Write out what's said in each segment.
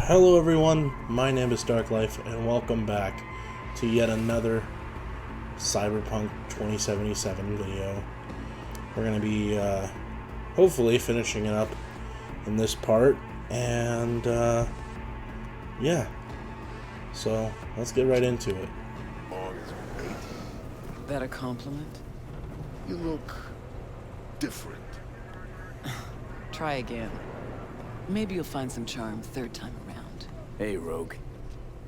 Hello everyone, my name is Dark Life and welcome back to yet another Cyberpunk 2077 video. We're going to be hopefully finishing it up in this part, and yeah, so let's get right into it. That a compliment? You look different. Try again. Maybe you'll find some charm third time around. Hey, Rogue.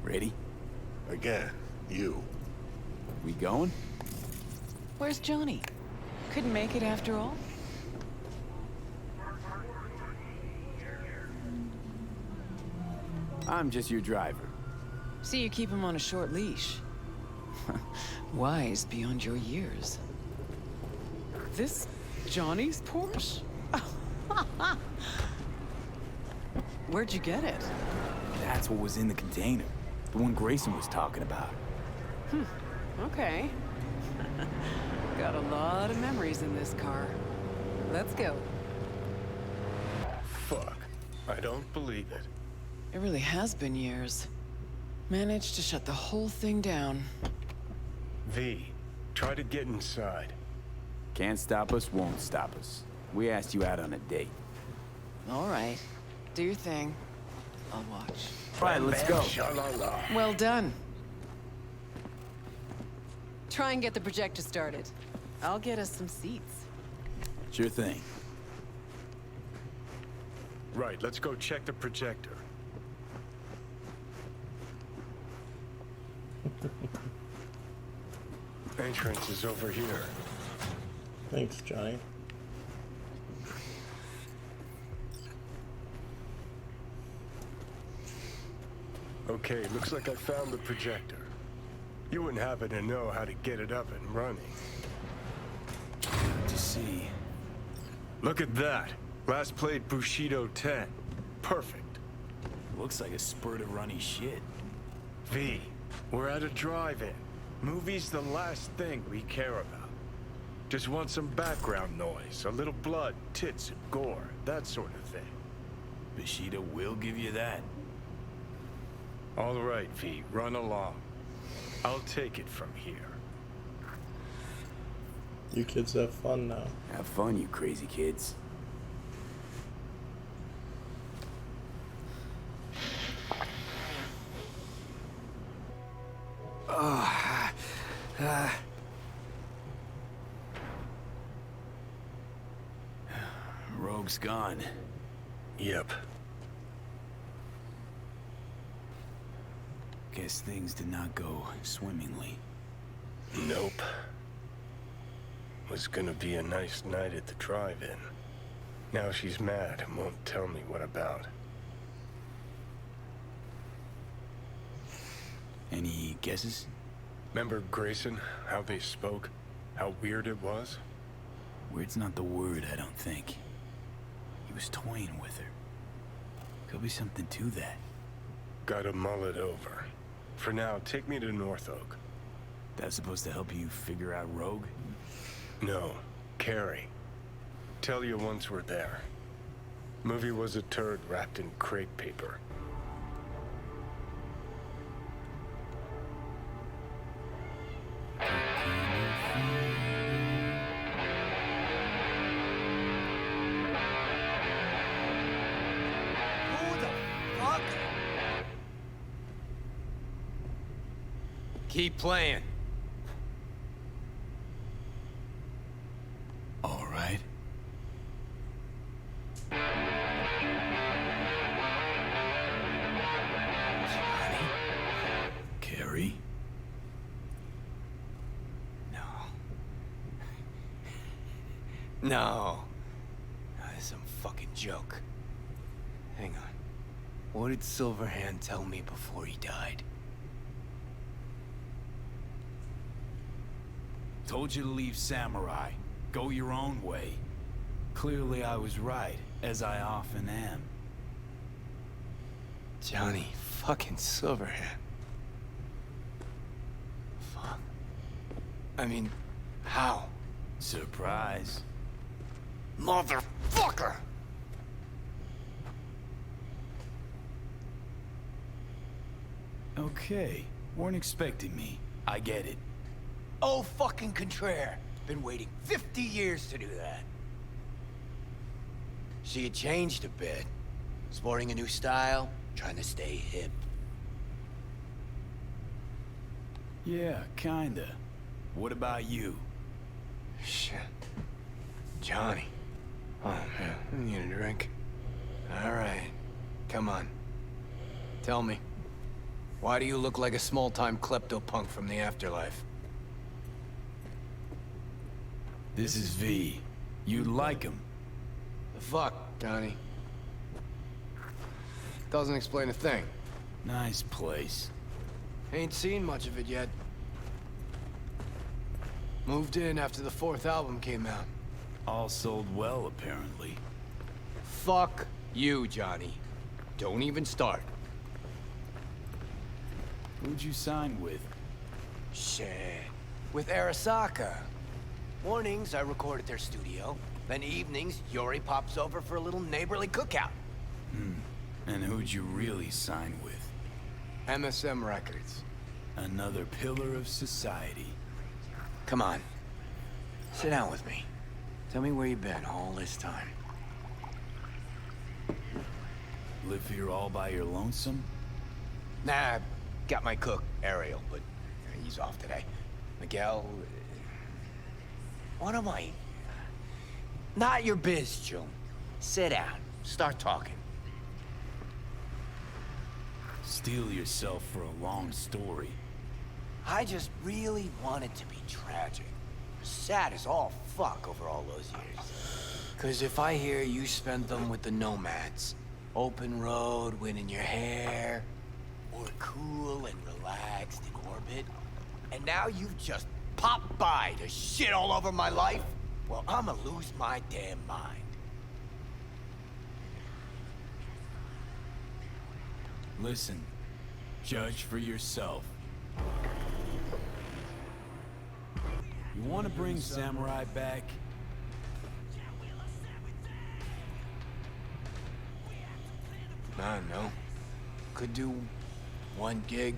Ready? Again, you. We going? Where's Johnny? Couldn't make it after all? I'm just your driver. See, you keep him on a short leash. Wise beyond your years. This Johnny's Porsche? Where'd you get it? That's what was in the container. The one Grayson was talking about. Okay. Got a lot of memories in this car. Let's go. Fuck. I don't believe it. It really has been years. Managed to shut the whole thing down. V, try to get inside. Can't stop us, won't stop us. We asked you out on a date. All right. Do your thing. I'll watch. Right, let's go. Sha-la-la. Well done. Try and get the projector started. I'll get us some seats. Sure thing. Right, let's go check the projector. Entrance is over here. Thanks, Johnny. Okay, looks like I found the projector. You wouldn't happen to know how to get it up and running. Good to see. Look at that. Last played Bushido 10. Perfect. Looks like a spurt of runny shit. V, we're at a drive-in. Movie's the last thing we care about. Just want some background noise, a little blood, tits, and gore, that sort of thing. Bushido will give you that. All right, V, run along. I'll take it from here. You kids have fun now. Have fun, you crazy kids. Rogue's gone. Yep. Guess things did not go swimmingly. Nope. Was gonna be a nice night at the drive-in. Now she's mad and won't tell me what about. Any guesses? Remember Grayson, how they spoke? How weird it was? Weird's not the word, I don't think. He was toying with her. Could be something to that. Gotta mull it over. For now, take me to North Oak. That's supposed to help you figure out Rogue? No, Carrie. Tell you once we're there. Movie was a turd wrapped in crepe paper. Keep playing. All right. Johnny? Carrie? No. No. That's some fucking joke. Hang on. What did Silverhand tell me before he died? Told you to leave Samurai. Go your own way. Clearly I was right, as I often am. Johnny fucking Silverhand. Fuck. I mean, how? Surprise. Motherfucker! Okay, weren't expecting me. I get it. Oh, fucking contraire. Been waiting 50 years to do that. She had changed a bit. Sporting a new style, trying to stay hip. Yeah, kinda. What about you? Shit. Johnny. Oh, man, I need a drink. All right. Come on. Tell me. Why do you look like a small-time klepto-punk from the afterlife? This is V. You like him. The fuck, Johnny? Doesn't explain a thing. Nice place. Ain't seen much of it yet. Moved in after the 4th album came out. All sold well, apparently. Fuck you, Johnny. Don't even start. Who'd you sign with? Shit. With Arasaka. Mornings, I record at their studio. Then evenings, Yori pops over for a little neighborly cookout. And who'd you really sign with? MSM Records. Another pillar of society. Come on. Sit down with me. Tell me where you've been all this time. Live here all by your lonesome? Nah, got my cook, Ariel, but he's off today. Miguel... What am I... Not your biz, June. Sit down. Start talking. Steel yourself for a long story. I just really wanted to be tragic. Sad as all fuck over all those years. Cause if I hear you spent them with the Nomads, open road, wind in your hair, or cool and relaxed in orbit, and now you've just popped by to shit all over my life, well, I'ma lose my damn mind. Listen, judge for yourself. You want to bring Samurai back? I don't know. Could do one gig,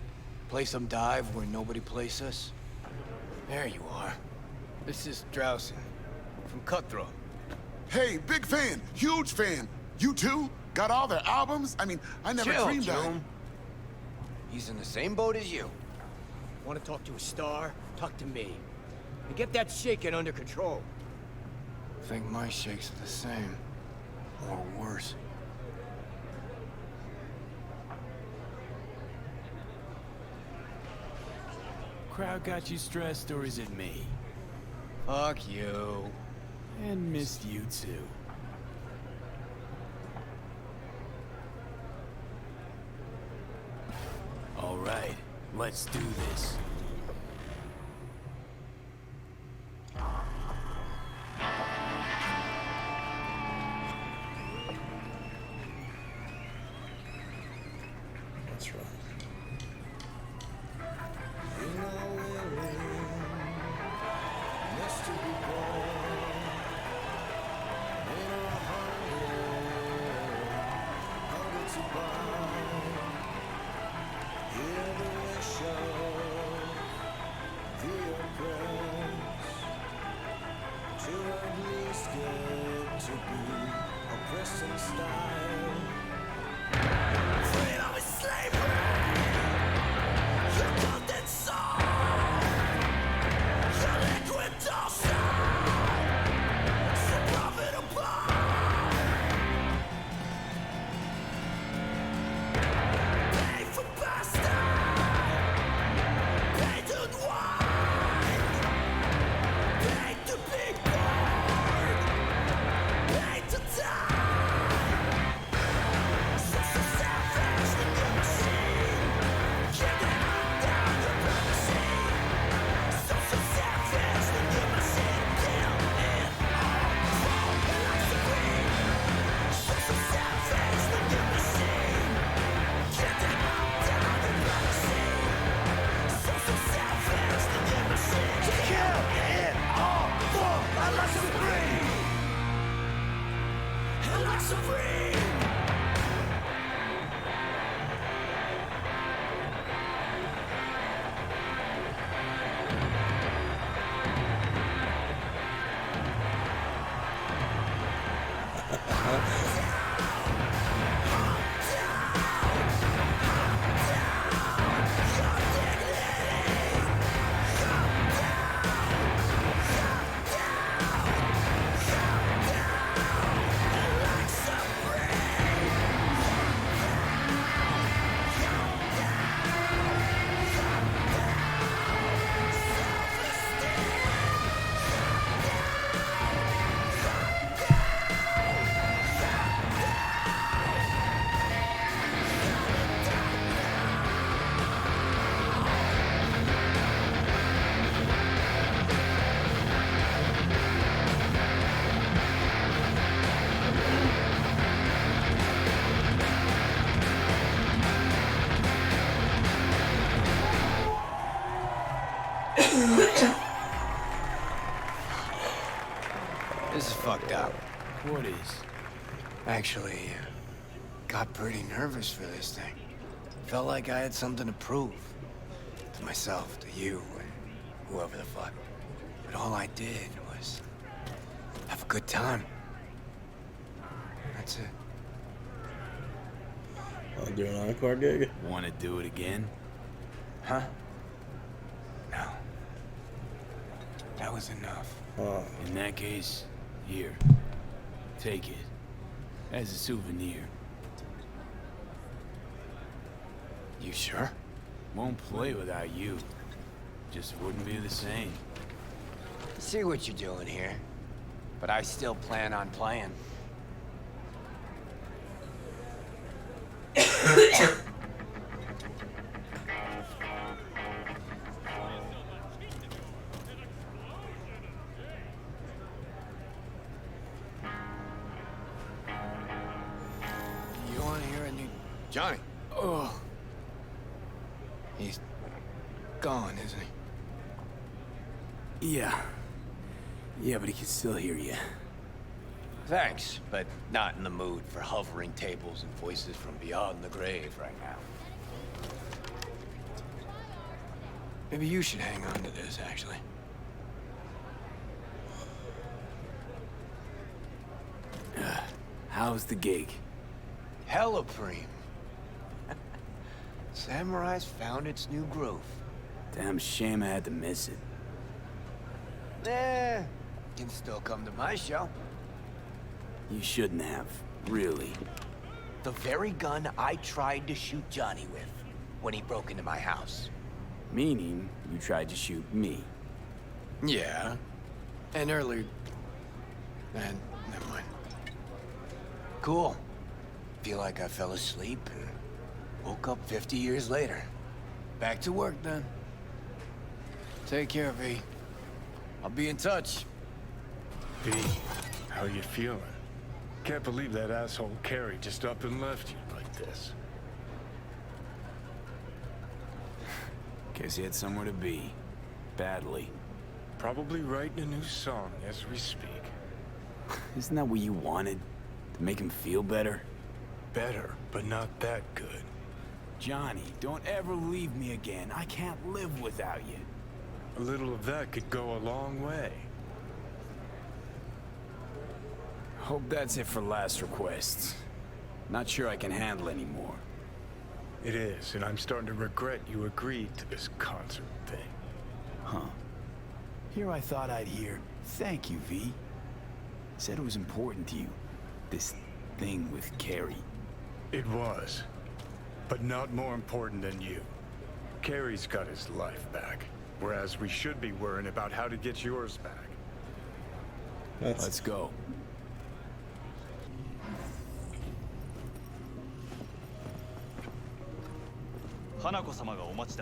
play some dive where nobody plays us. There you are. This is Drowson, from Cutthroat. Hey, big fan, huge fan. You too? Got all their albums? I mean, I never Chill, dreamed that. June. He's in the same boat as you. Want to talk to a star? Talk to me. And get that shaking under control. I think my shakes are the same. Or worse. Crowd got you stressed, or is it me? Fuck you. And missed you too. All right, let's do this. That's right. What is? Actually, got pretty nervous for this thing. Felt like I had something to prove. To myself, to you, and whoever the fuck. But all I did was have a good time. That's it. I'll do an encore gig. Want to do it again? Huh? No. That was enough. In that case, here. Take it. As a souvenir. You sure? Won't play without you. Just wouldn't be the same. See what you're doing here. But I still plan on playing. You want to hear a new... Johnny. Oh. He's gone, isn't he? Yeah. Yeah, but he can still hear you. Thanks, but not in the mood for hovering tables and voices from beyond the grave right now. Maybe you should hang on to this, actually. How's the gig? Hella preem. Samurai's found its new groove. Damn shame I had to miss it. Can still come to my show. You shouldn't have, really. The very gun I tried to shoot Johnny with when he broke into my house. Meaning, you tried to shoot me. Yeah. And earlier... And never mind. Cool. Feel like I fell asleep and woke up 50 years later. Back to work then. Take care, V. I'll be in touch. V, how you feeling? Can't believe that asshole Carrie just up and left you like this. Guess he had somewhere to be. Badly. Probably writing a new song as we speak. Isn't that what you wanted? To make him feel better? Better, but not that good. Johnny, don't ever leave me again. I can't live without you. A little of that could go a long way. Hope that's it for last requests. Not sure I can handle anymore. It is, and I'm starting to regret you agreed to this concert thing. Huh. Here I thought I'd hear, thank you, V. Said it was important to you. This thing with Carrie. It was. But not more important than you. Carrie's got his life back. Whereas we should be worrying about how to get yours back. Let's go.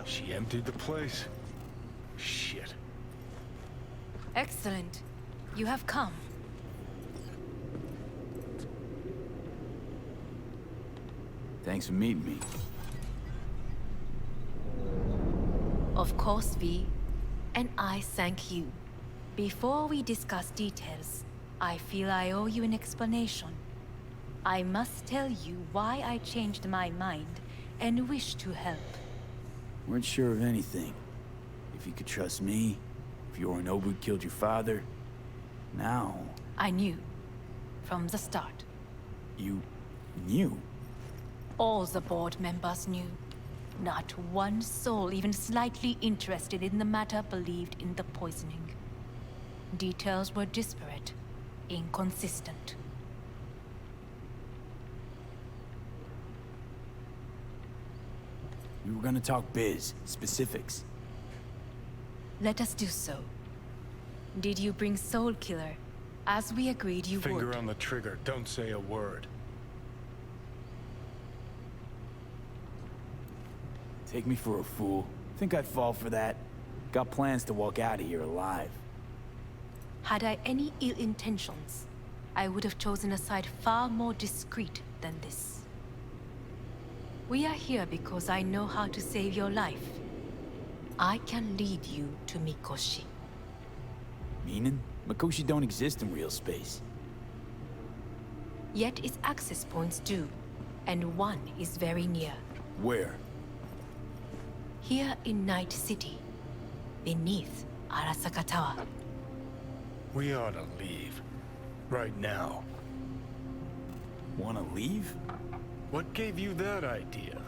She emptied the place? Shit. Excellent. You have come. Thanks for meeting me. Of course, V. And I thank you. Before we discuss details, I feel I owe you an explanation. I must tell you why I changed my mind and wish to help. Weren't sure of anything. If you could trust me, if Yorinobu killed your father. Now... I knew. From the start. You... knew? All the board members knew. Not one soul even slightly interested in the matter believed in the poisoning. Details were disparate, inconsistent. We were gonna talk biz, specifics. Let us do so. Did you bring Soul Killer, as we agreed you would? Finger on the trigger, don't say a word. Take me for a fool. Think I'd fall for that? Got plans to walk out of here alive. Had I any ill intentions, I would have chosen a side far more discreet than this. We are here because I know how to save your life. I can lead you to Mikoshi. Meaning? Mikoshi don't exist in real space. Yet its access points do, and one is very near. Where? Here in Night City, beneath Arasaka Tower. We ought to leave. Right now. Wanna leave? What gave you that idea?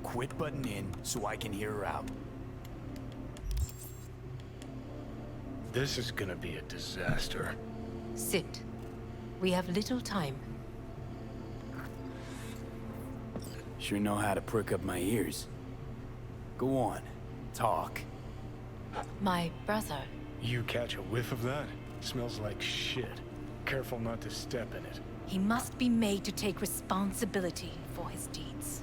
Quit butting in so I can hear her out. This is gonna be a disaster. Sit. We have little time. Sure know how to prick up my ears. Go on, talk. My brother, You catch a whiff of that? Smells like shit. Careful not to step in it. he must be made to take responsibility for his deeds.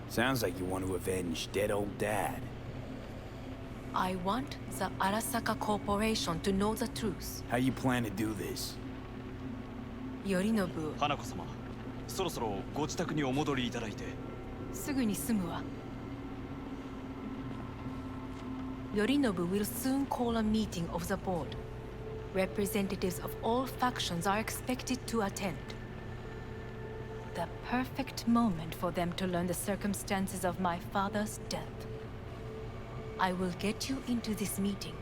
Sounds like you want to avenge dead old dad. I want the Arasaka Corporation to know the truth. How you plan to do this? Yorinobu, 花子様、そろそろご自宅にお戻りいただいて。すぐに済むわ。Yorinobu will soon call a meeting of the board. Representatives of all factions are expected to attend. The perfect moment for them to learn the circumstances of my father's death. I will get you into this meeting,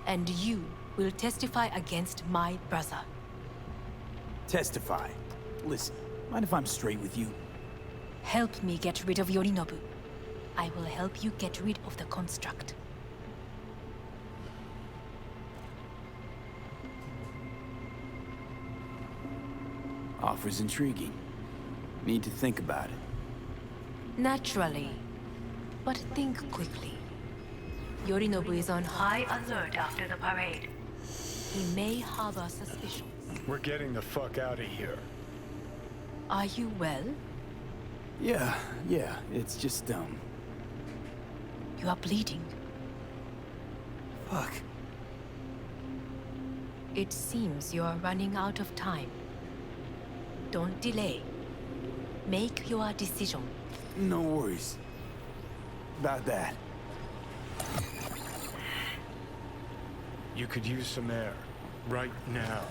and you will testify against my brother. Testify. Listen, mind if I'm straight with you? Help me get rid of Yorinobu. I will help you get rid of the construct. Offer's intriguing. Need to think about it. Naturally. But think quickly. Yorinobu is on high alert after the parade. He may harbor suspicions. We're getting the fuck out of here. Are you well? Yeah, it's just, You are bleeding. fuck. It seems you are running out of time. Don't delay. Make your decision. No worries. About that. You could use some air. Right now.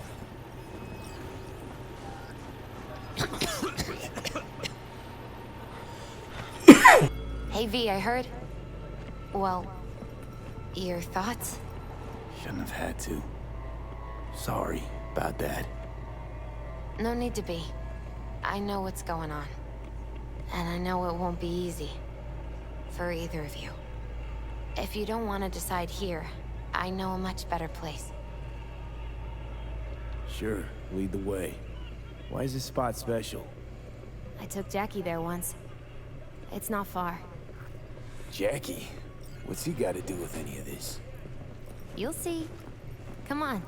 Hey V, I heard. Well, your thoughts? Shouldn't have had to. Sorry about that. No need to be. I know what's going on. And I know it won't be easy. For either of you. If you don't want to decide here, I know a much better place. Sure, lead the way. Why is this spot special? I took Jackie there once. It's not far. Jackie? What's he got to do with any of this? You'll see. Come on.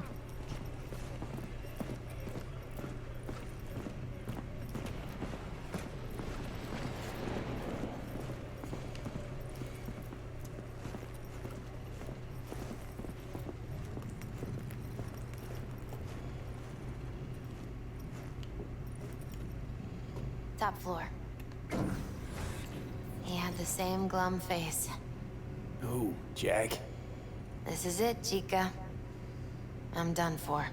Top floor. He had the same glum face. Who, Jack? This is it, Chica. I'm done for.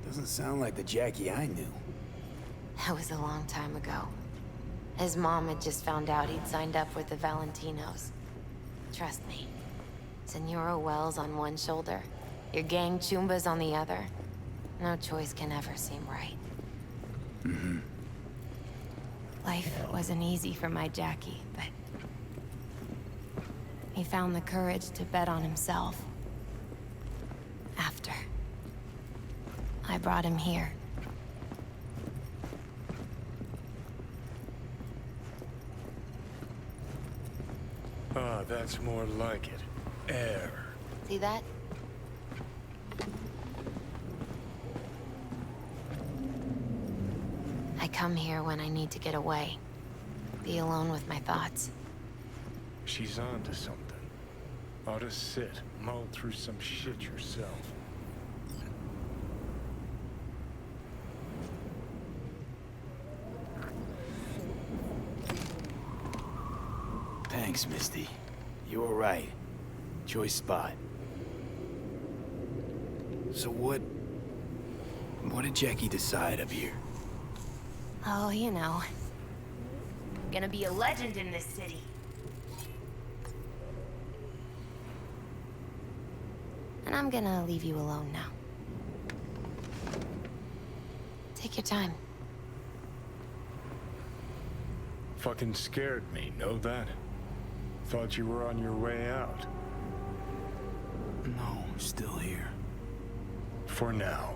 Doesn't sound like the Jackie I knew. That was a long time ago. His mom had just found out he'd signed up with the Valentinos. Trust me. Senora Wells on one shoulder, your gang Chumbas on the other. No choice can ever seem right. Mm-hmm. Life wasn't easy for my Jackie, but... he found the courage to bet on himself. After. I brought him here. Ah, that's more like it. Air. See that? I come here when I need to get away. Be alone with my thoughts. She's on to something. Ought to sit, mull through some shit yourself. Thanks, Misty. You were right. Choice spot. So what did Jackie decide up here? Oh, you know. Gonna be a legend in this city. And I'm gonna leave you alone now. Take your time. Fucking scared me, know that? Thought you were on your way out. No, I'm still here. For now.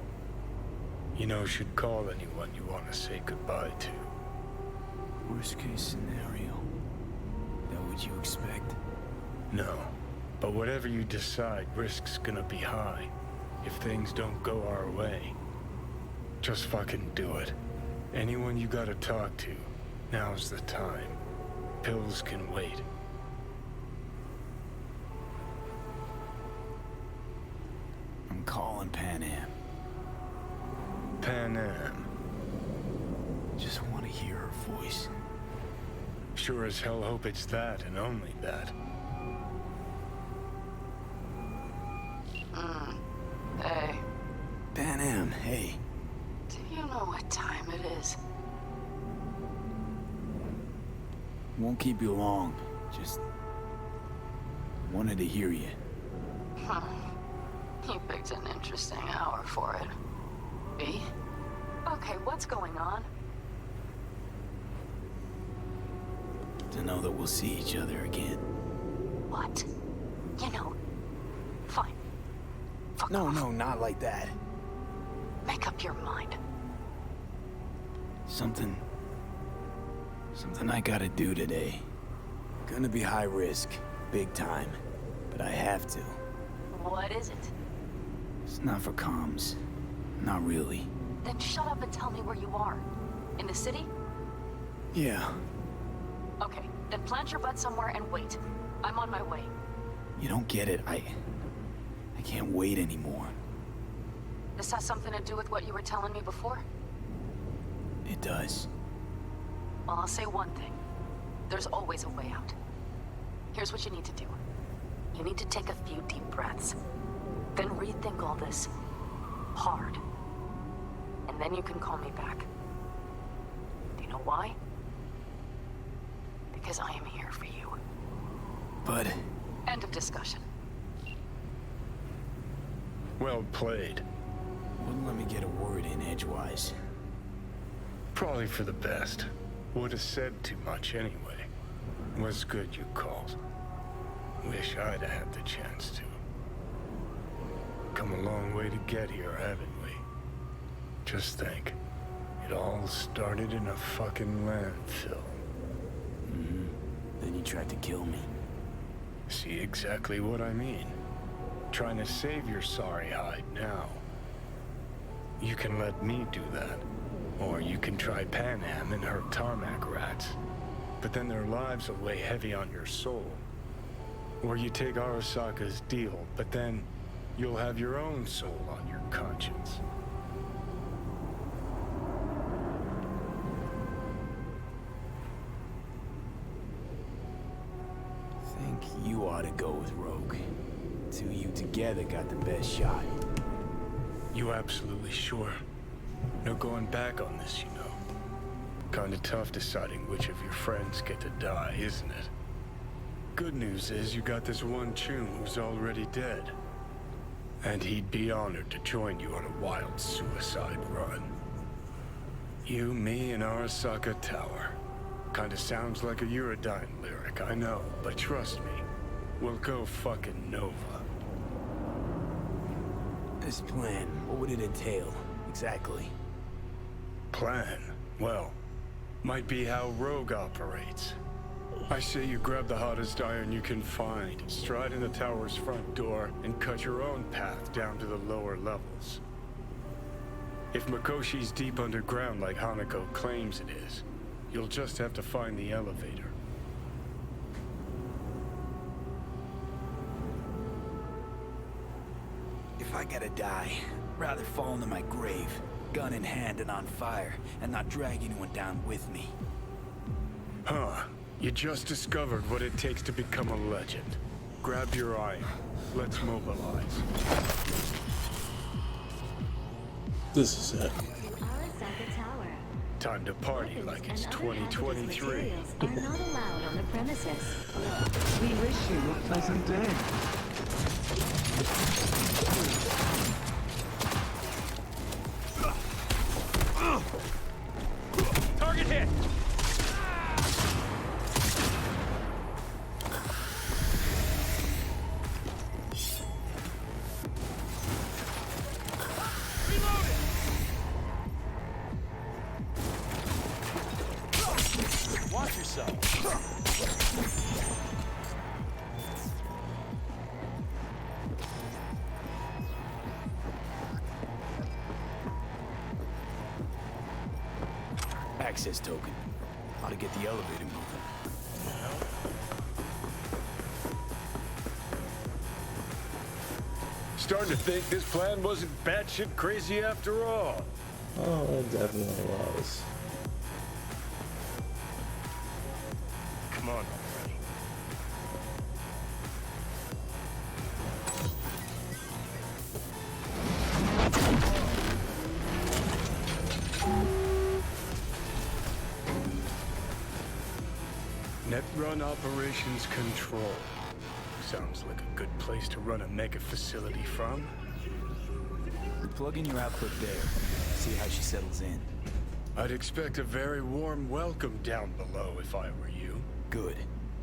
You know, should call anyone you want to say goodbye to. Worst case scenario. That what you expect? No. But whatever you decide, risk's gonna be high. If things don't go our way. Just fucking do it. Anyone you gotta talk to, now's the time. Pills can wait. I'm calling Pan Am. Pan Am. Just want to hear her voice. Sure as hell hope it's that and only that. Hey, Pan Am, hey. do you know what time it is? Won't keep you long. Just wanted to hear you. You picked an interesting hour for it. V? Okay, what's going on? To know that we'll see each other again. What? You know, fine. Fuck No, off. no, not like that. Make up your mind. Something I gotta do today. Gonna be high risk, big time, but I have to. What is it? It's not for comms. Not really. Then shut up and tell me where you are. In the city? Yeah, Okay, then plant your butt somewhere and wait. I'm on my way. you don't get it. I can't wait anymore. This has something to do with what you were telling me before? It does. Well, I'll say one thing. There's always a way out. Here's what you need to do. You need to take a few deep breaths. Then rethink all this. Hard. And then you can call me back. Do you know why? Because I am here for you. But End of discussion. Well played. wouldn't let me get a word in edgewise. Probably for the best. Would have said too much anyway. Was good you called. Wish I'd have had the chance to. Come a long way to get here, haven't we? Just think. It all started in a fucking landfill. Then you tried to kill me. See exactly what I mean? Trying to save your sorry hide now. You can let me do that. Or you can try Pan Am and her tarmac rats. But then their lives will weigh heavy on your soul. Or you take Arasaka's deal, but then you'll have your own soul on your conscience. Think you ought to go with Rogue. Two of you together got the best shot. You absolutely sure? No going back on this, you know. Kinda tough deciding which of your friends get to die, isn't it? Good news is you got this one chum who's already dead. And he'd be honored to join you on a wild suicide run. You, me, and Arasaka Tower. Kinda sounds like a Eurodyne lyric, I know, but trust me, we'll go fucking Nova. This plan, what would it entail, exactly? Plan? Well, might be how Rogue operates. I say you grab the hottest iron you can find, stride in the tower's front door, and cut your own path down to the lower levels. If Mikoshi's deep underground like Hanako claims it is, you'll just have to find the elevator. If I gotta die, rather fall into my grave, gun in hand and on fire, and not drag anyone down with me. Huh. You just discovered what it takes to become a legend. Grab your iron. Let's mobilize. This is it. Arasaka Tower. Time to party like it's 2023. Are not allowed on the premises. We wish you a pleasant day. Target hit! Watch yourself. Access token. Ought to get the elevator moving. Starting to think this plan wasn't batshit crazy after all. Oh, it definitely was. Come on already. Net Run Operations Control. Sounds like a good place to run a mega facility from. Plug in your output there. See how she settles in. I'd expect a very warm welcome down below if I were you. Good.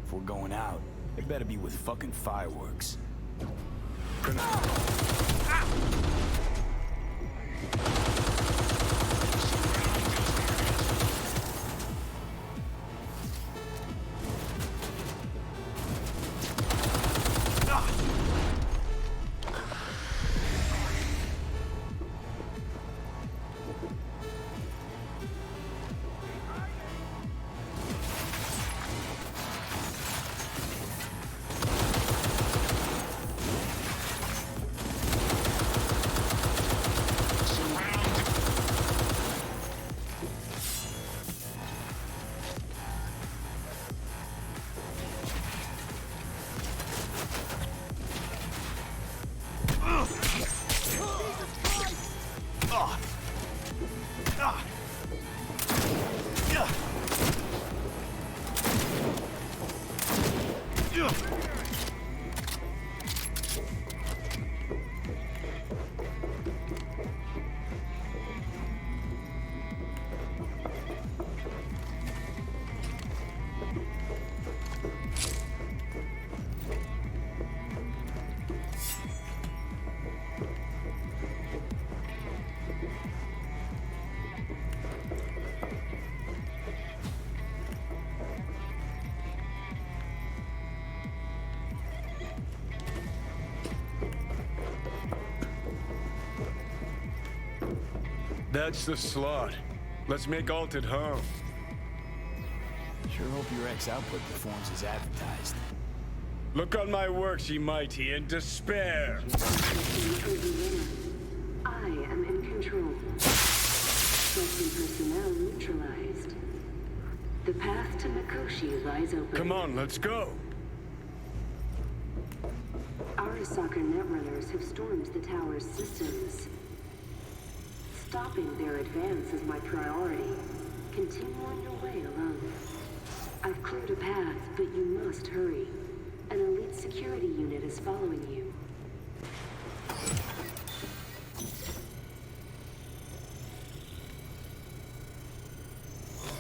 If we're going out, it better be with fucking fireworks. That's the slot. Let's make Alt at home. Sure hope your ex-output performs as advertised. Look on my works, ye mighty, in despair. I am in control. Trusting personnel neutralized. The path to Mikoshi lies open. Come on, let's go. Arasaka netrunners have stormed the tower's systems. Stopping their advance is my priority. Continue on your way alone. I've cleared a path, but you must hurry. An elite security unit is following you.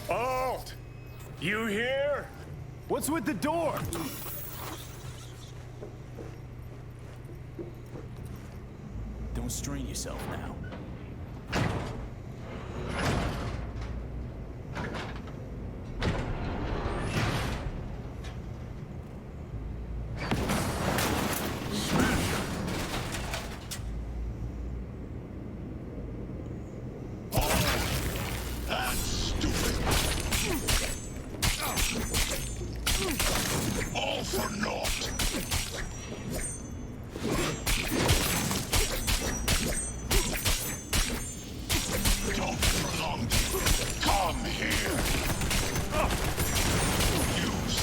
Alt! You here? What's with the door? Don't strain yourself now. All for naught. Don't prolong. Come here. Use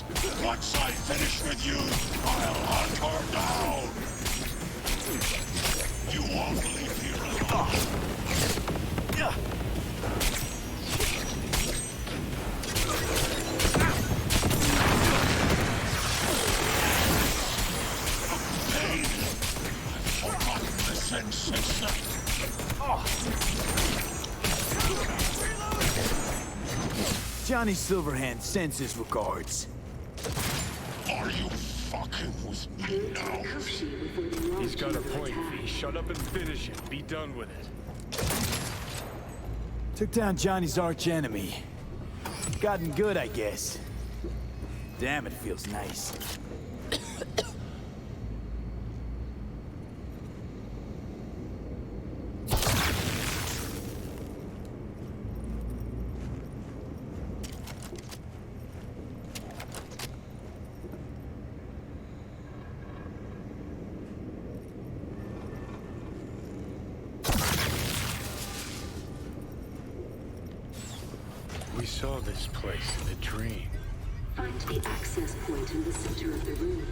not! Once I finish with you, I'll hunt her down! You won't leave here alone! Pain! I've forgotten the sensation! Johnny Silverhand sends his regards. Are you fucking with me now? He's got a point, V. Shut up and finish it. Be done with it. Took down Johnny's arch enemy. Gotten good, I guess. Damn, it feels nice. We saw this place in a dream. Find the access point in the center of the room.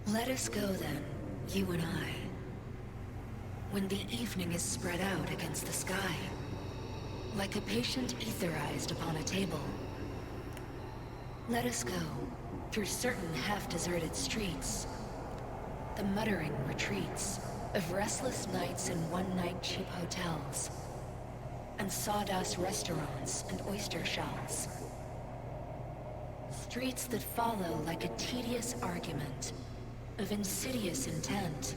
Let us go then, you and I. When the evening is spread out against the sky, like a patient etherized upon a table. Let us go through certain half-deserted streets, the muttering retreats of restless nights in one-night cheap hotels, and sawdust restaurants and oyster shells. Streets that follow like a tedious argument of insidious intent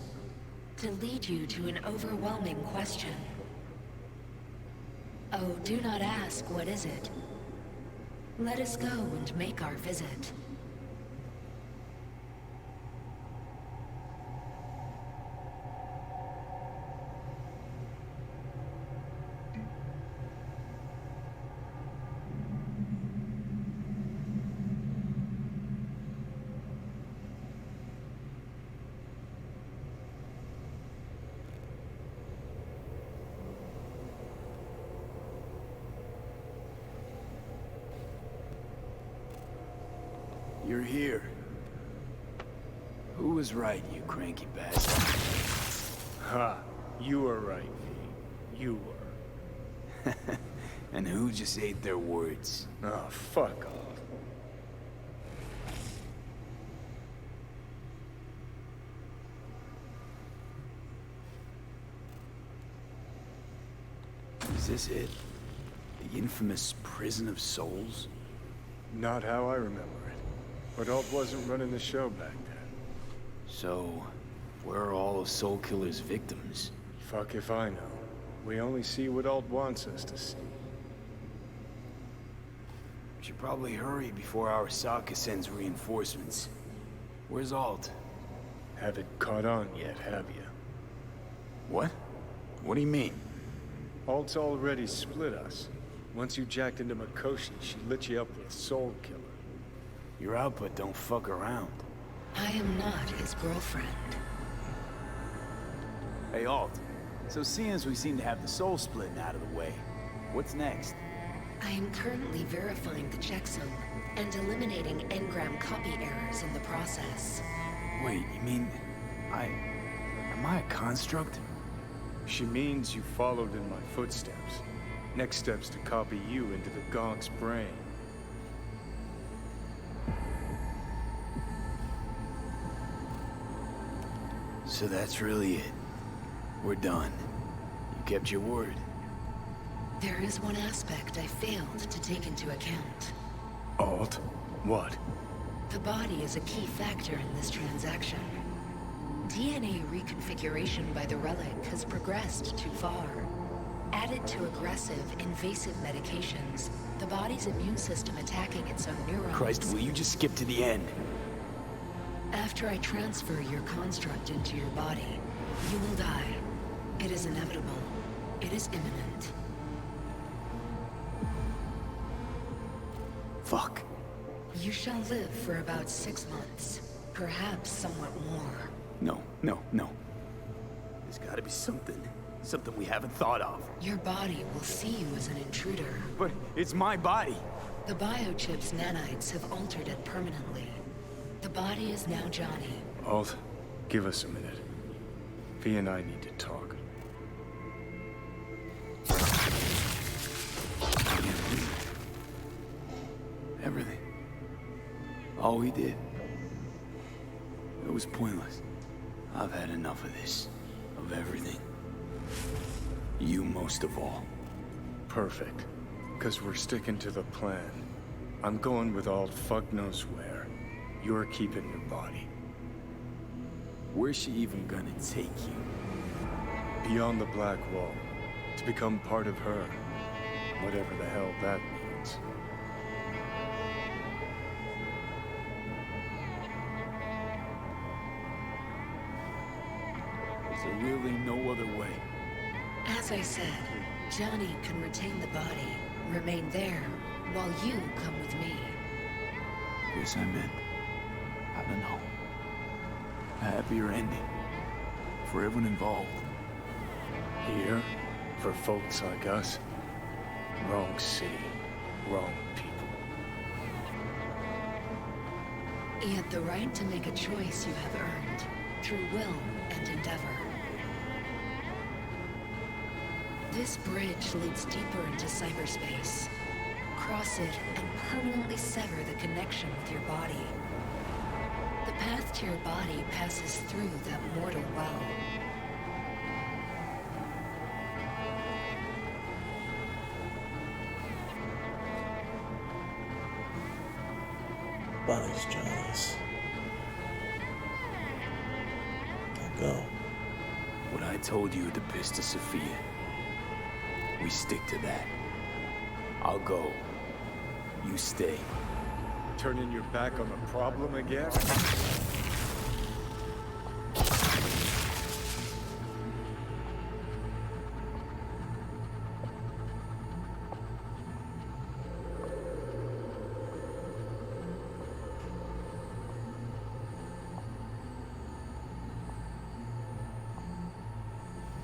to lead you to an overwhelming question. Oh, do not ask, what is it? Let us go and make our visit. You're here. Who was right, you cranky bastard? Ha! You were right, V. You were. And who just ate their words? Oh, fuck off. Is this it? The infamous prison of souls? Not how I remember it. But Alt wasn't running the show back then. So, where are all of Soul Killer's victims? Fuck if I know. We only see what Alt wants us to see. We should probably hurry before Arasaka sends reinforcements. Where's Alt? Haven't caught on yet, have you? What? What do you mean? Alt's already split us. Once you jacked into Mikoshi, she lit you up with Soul Killer. Your output don't fuck around. I am not his girlfriend. Hey, Alt. So seeing as we seem to have the soul splitting out of the way, what's next? I am currently verifying the checksum and eliminating engram copy errors in the process. Wait, you mean... Am I a construct? She means you followed in my footsteps. Next step's to copy you into the Gonk's brain. So that's really it. We're done. You kept your word. There is one aspect I failed to take into account. Alt? What? The body is a key factor in this transaction. DNA reconfiguration by the relic has progressed too far. Added to aggressive, invasive medications, the body's immune system attacking its own neurons... Christ, will you just skip to the end? After I transfer your construct into your body, you will die. It is inevitable. It is imminent. Fuck. You shall live for about 6 months. Perhaps somewhat more. No, no, no. There's gotta be something. Something we haven't thought of. Your body will see you as an intruder. But it's my body. The biochip's nanites have altered it permanently. The body is now Johnny. Alt, give us a minute. V and I need to talk. Everything. All we did. It was pointless. I've had enough of this. Of everything. You most of all. Perfect. Because we're sticking to the plan. I'm going with Alt fuck knows where. You're keeping your body. Where's she even gonna take you? Beyond the Black Wall. To become part of her. Whatever the hell that means. Is there really no other way? As I said, Johnny can retain the body, remain there, while you come with me. Guess I meant, I don't know, a happier ending for everyone involved. Here, for folks like us, wrong city, wrong people. Yet the right to make a choice you have earned, through will and endeavor. This bridge leads deeper into cyberspace. Cross it and permanently sever the connection with your body. The path to your body passes through that mortal well. Body's Johnny's. I'll go. What I told you at the Pista Sophia. We stick to that. I'll go. You stay. Turning your back on the problem again?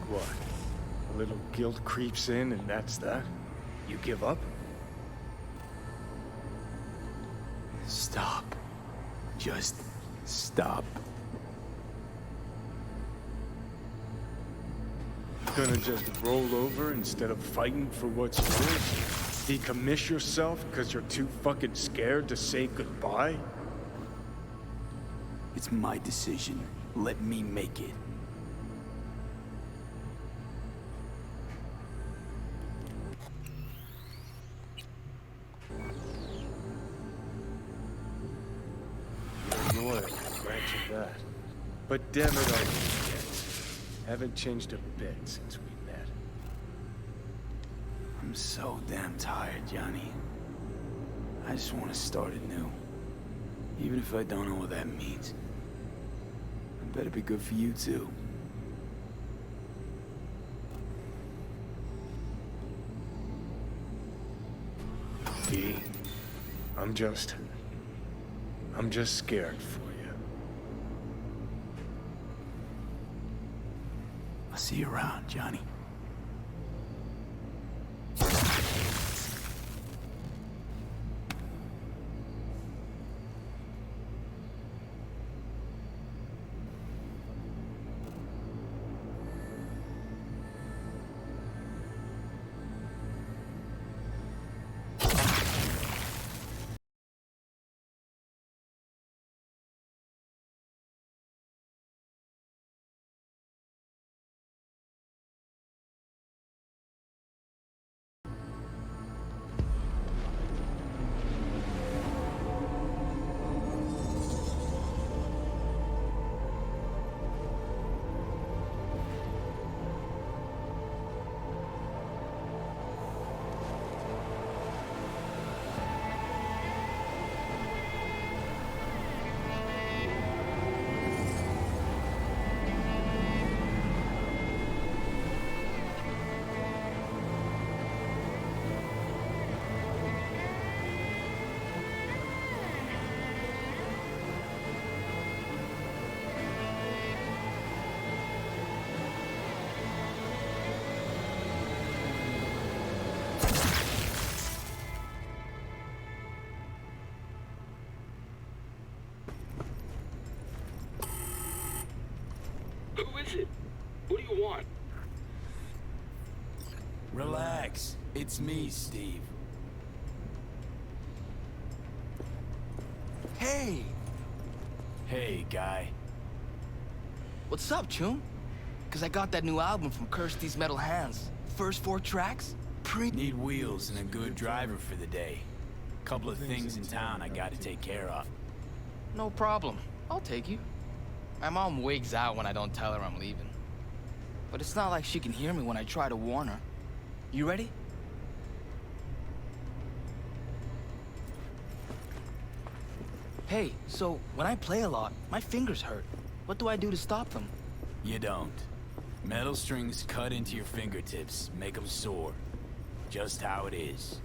What? A little guilt creeps in and that's that? You give up? Stop. Just stop. Gonna just roll over instead of fighting for what's yours? Decommiss yourself because you're too fucking scared to say goodbye? It's my decision. Let me make it. You're loyal, I'll grant you that. But damn it, I haven't changed a bit since we met. I'm so damn tired, Johnny. I just want to start anew. Even if I don't know what that means. It better be good for you, too. V, I'm just scared for you. I'll see you around, Johnny. It's me, Steve. Hey! Hey, guy. What's up, Chum? Cause I got that new album from Kirsty's Metal Hands. First 4 tracks? Need wheels and a good driver for the day. Couple of things in town I gotta take care of. No problem. I'll take you. My mom wigs out when I don't tell her I'm leaving. But it's not like she can hear me when I try to warn her. You ready? Hey, so when I play a lot, my fingers hurt. What do I do to stop them? You don't. Metal strings cut into your fingertips, make them sore. Just how it is.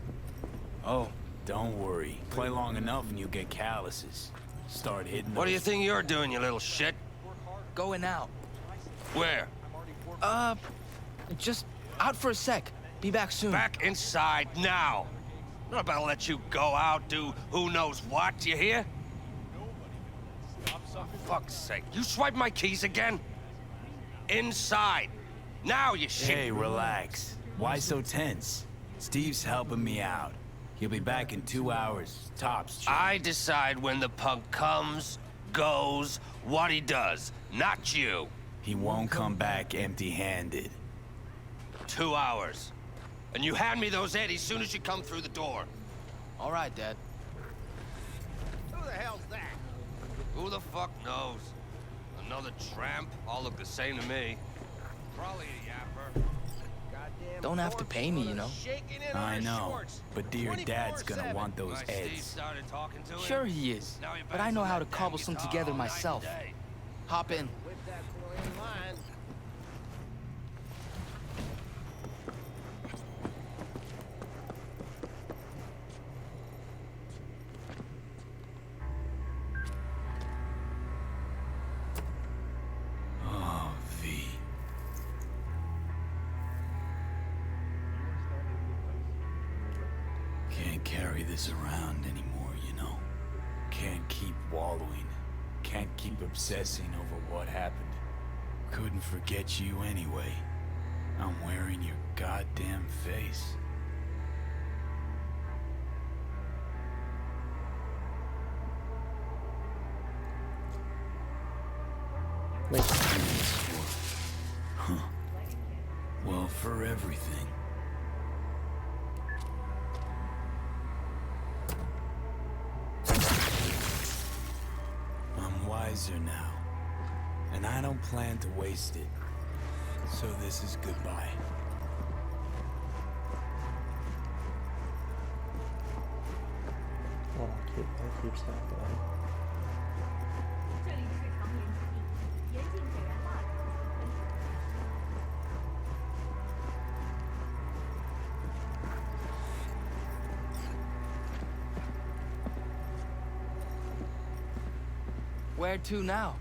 Oh. Don't worry. Play long enough and you'll get calluses. Start hitting What do you think you're doing, you little shit? Going out. Where? Just out for a sec. Be back soon. Back inside now. I'm not about to let you go out, do who knows what, you hear? For fuck's sake. You swipe my keys again? Inside. Now, you shit. Hey, relax. Why so tense? Steve's helping me out. He'll be back in 2 hours, tops. I decide when the punk comes, goes, what he does, not you. He won't come back empty-handed. 2 hours. And you hand me those Eddies soon as you come through the door. All right, Dad. Who the hell's that? Who the fuck knows? Another tramp? All look the same to me. Probably a yapper. Goddamn. Don't have to pay me, you know. I know, but dear Dad's gonna want those Eds. Sure he is, but I know how to cobble some together myself. Hop in. Oh, V. Can't carry this around anymore, you know. Can't keep wallowing. Can't keep obsessing over what happened. Couldn't forget you anyway. I'm wearing your goddamn face. Huh. Well, for everything. I'm wiser now, and I don't plan to waste it. So this is goodbye. Oh, that keeps happening. Where to now?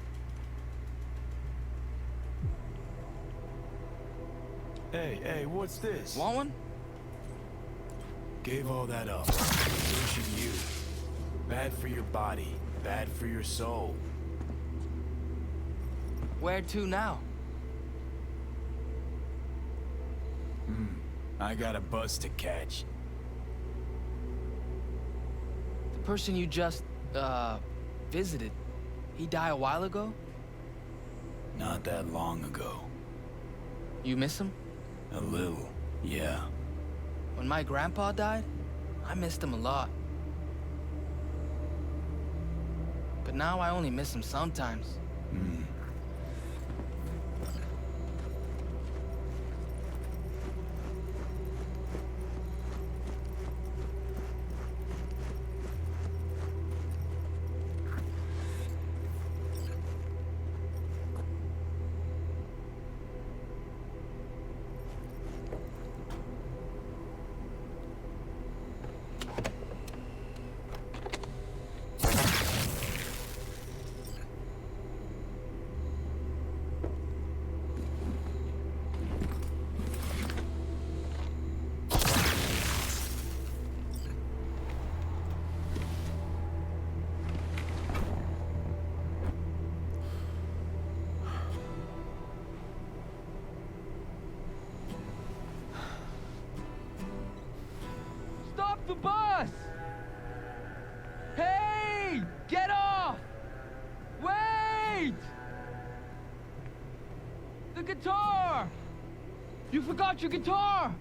Hey, what's this? Want one? Gave all that up. Pushing you. Bad for your body, bad for your soul. Where to now? I got a bus to catch. The person you just, visited, he died a while ago? Not that long ago. You miss him? A little, yeah. When my grandpa died, I missed him a lot. But now I only miss him sometimes. You forgot your guitar!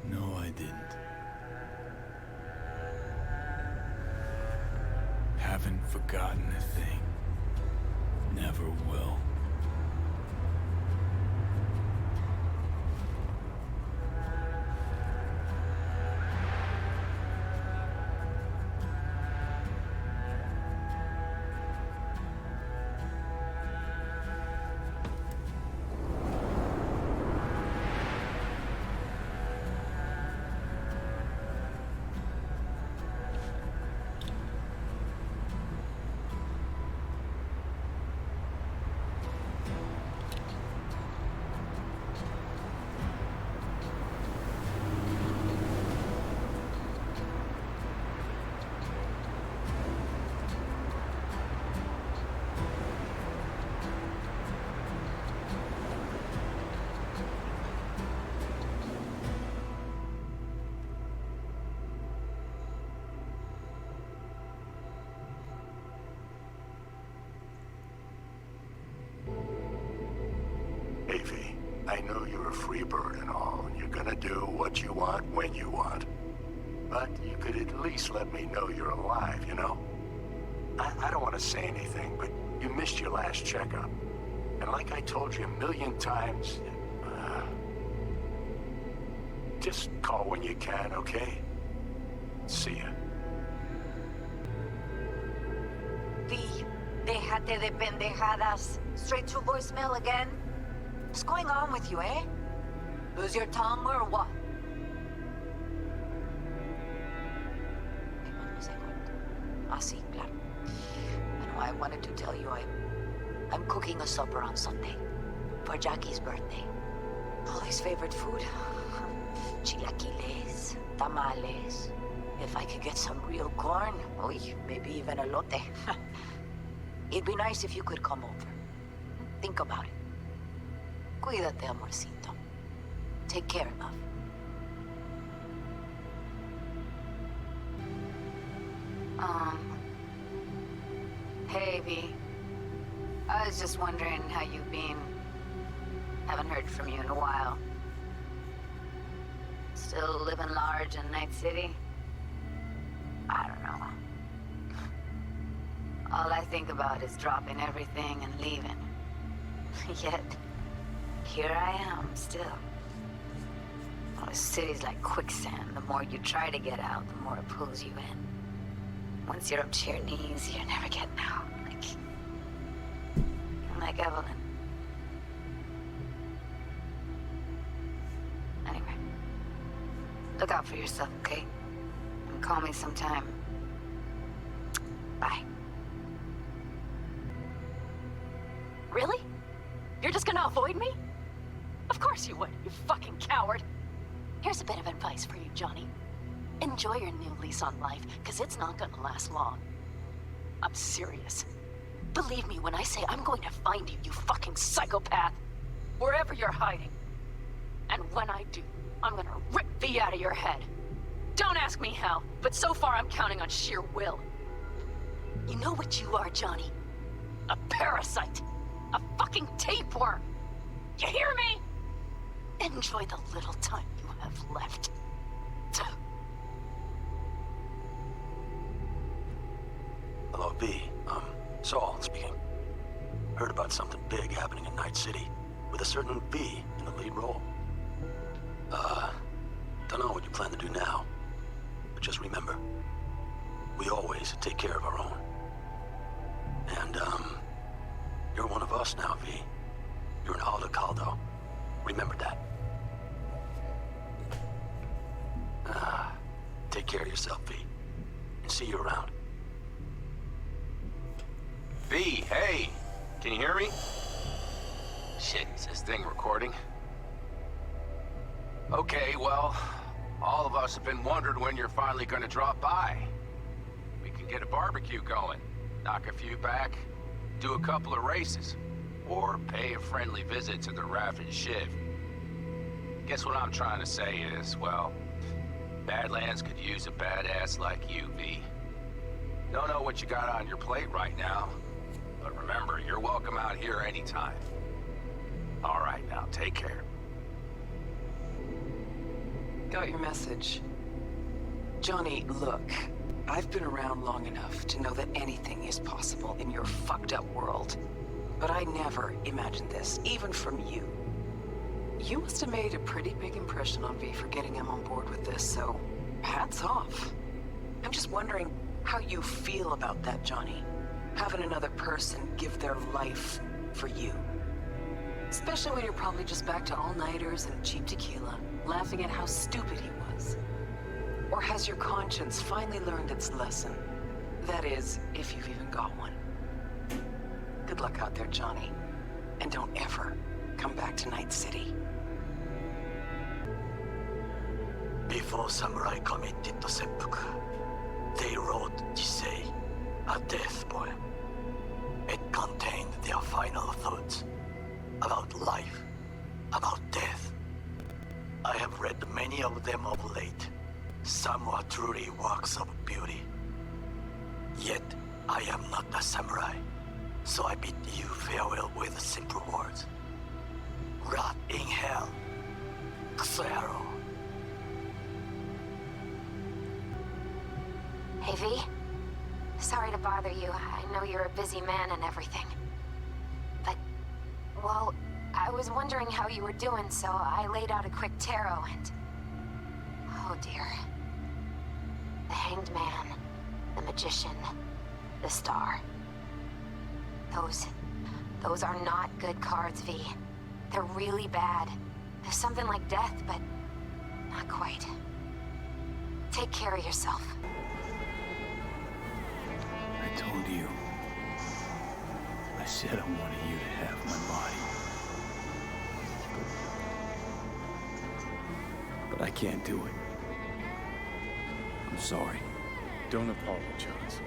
No, I didn't. Haven't forgotten a thing. Never will. Avy, I know you're a free bird and all, and you're gonna do what you want when you want. But you could at least let me know you're alive, you know? I don't want to say anything, but you missed your last checkup. And like I told you a million times, just call when you can, okay? See ya. V, déjate de pendejadas. Straight to voicemail again? What's going on with you, eh? Lose your tongue or what? Ah, sí, claro. Bueno, I wanted to tell you I'm cooking a supper on Sunday for Jackie's birthday. All his favorite food. Chilaquiles, tamales. If I could get some real corn, maybe even elote. It'd be nice if you could come over. Think about it. Cuídate, amorcito. Take care, love. Hey, V. I was just wondering how you've been. Haven't heard from you in a while. Still living large in Night City? I don't know. All I think about is dropping everything and leaving. Yet, here I am, still. Oh, the city's like quicksand. The more you try to get out, the more it pulls you in. Once you're up to your knees, you're never getting out. Like Evelyn. Anyway, look out for yourself, okay? And call me sometime. Bye. Really? You're just gonna avoid me? Of course you would, you fucking coward. Here's a bit of advice for you, Johnny. Enjoy your new lease on life, because it's not gonna last long. I'm serious. Believe me when I say I'm going to find you, you fucking psychopath. Wherever you're hiding. And when I do, I'm gonna rip V out of your head. Don't ask me how, but so far I'm counting on sheer will. You know what you are, Johnny? A parasite. A fucking tapeworm. You hear me? Enjoy the little time you have left. Hello, V. Saul speaking. Heard about something big happening in Night City, with a certain V in the lead role. Don't know what you plan to do now, but just remember, we always take care of our own. And, you're one of us now, V. You're an Aldo Caldo. Remember that. Take care of yourself, V. And see you around. V, hey! Can you hear me? Shit, is this thing recording? Okay, well, all of us have been wondering when you're finally gonna drop by. We can get a barbecue going, knock a few back, do a couple of races, or pay a friendly visit to the Raff and Shiv. Guess what I'm trying to say is, well, Badlands could use a badass like you, V. Don't know what you got on your plate right now, but remember, you're welcome out here anytime. All right, now, take care. Got your message. Johnny, look. I've been around long enough to know that anything is possible in your fucked up world. But I never imagined this, even from you. You must have made a pretty big impression on V for getting him on board with this, so hats off. I'm just wondering how you feel about that, Johnny. Having another person give their life for you. Especially when you're probably just back to all-nighters and cheap tequila, laughing at how stupid he was. Or has your conscience finally learned its lesson? That is, if you've even got one. Good luck out there, Johnny. And don't ever come back to Night City. Before samurai committed to seppuku, they wrote Jisei, a death poem. It contained their final thoughts about life, about death. I have read many of them of late. Some were truly works of beauty. Yet, I am not a samurai, so I bid you farewell with simple words. Rot in hell, Xero. Hey, V. Sorry to bother you. I know you're a busy man and everything. But, well, I was wondering how you were doing, so I laid out a quick tarot and... Oh dear. The Hanged Man, the Magician, the Star. Those are not good cards, V. They're really bad. There's something like death, but not quite. Take care of yourself. I told you. I said I wanted you to have my body. But I can't do it. I'm sorry. Don't apologize.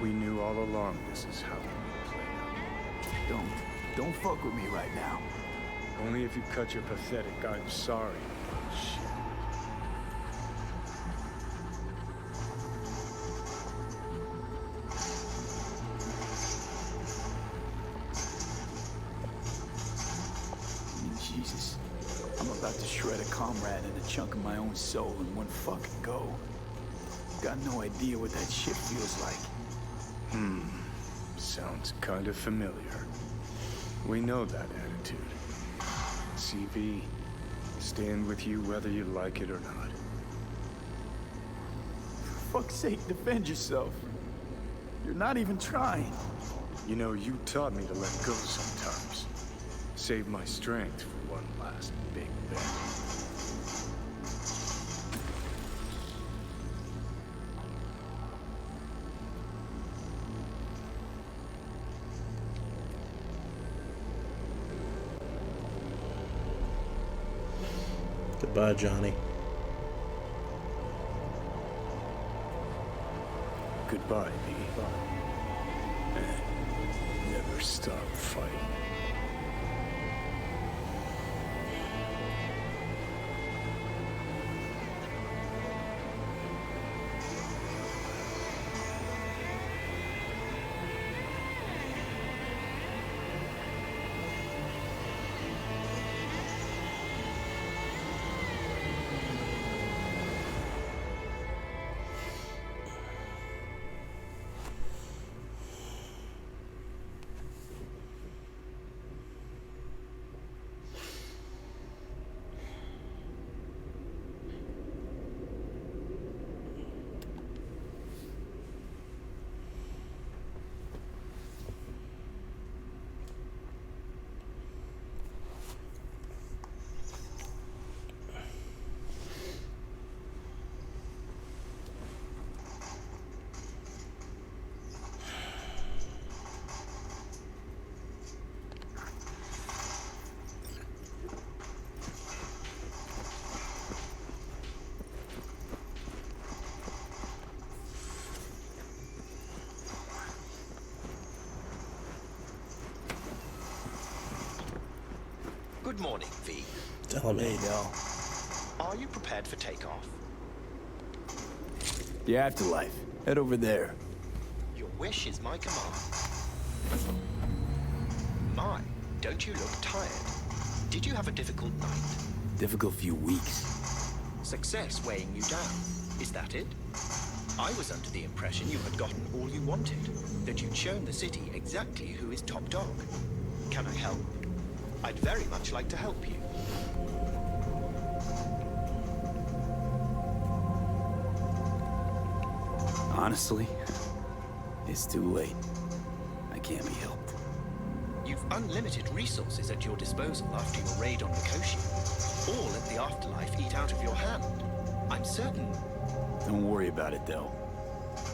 We knew all along this is how it would play out. Don't fuck with me right now. Only if you cut your pathetic I'm sorry. Shit. Jesus. I'm about to shred a comrade and a chunk of my own soul in one fucking go. Got no idea what that shit feels like. Sounds kind of familiar. We know that attitude. CV, stand with you whether you like it or not. For fuck's sake, defend yourself. You're not even trying. You know, you taught me to let go sometimes. Save my strength for one last big bet. Goodbye, Johnny. Goodbye, B. And never stop fighting. Good morning, V. Tell him. Hey, Del. Are you prepared for takeoff? The afterlife. Head over there. Your wish is my command. My, don't you look tired? Did you have a difficult night? Difficult few weeks. Success weighing you down. Is that it? I was under the impression you had gotten all you wanted, that you'd shown the city exactly who is top dog. Can I help? I'd very much like to help you. Honestly, it's too late. I can't be helped. You've unlimited resources at your disposal after your raid on Mikoshi. All let the afterlife eat out of your hand. I'm certain. Don't worry about it, though.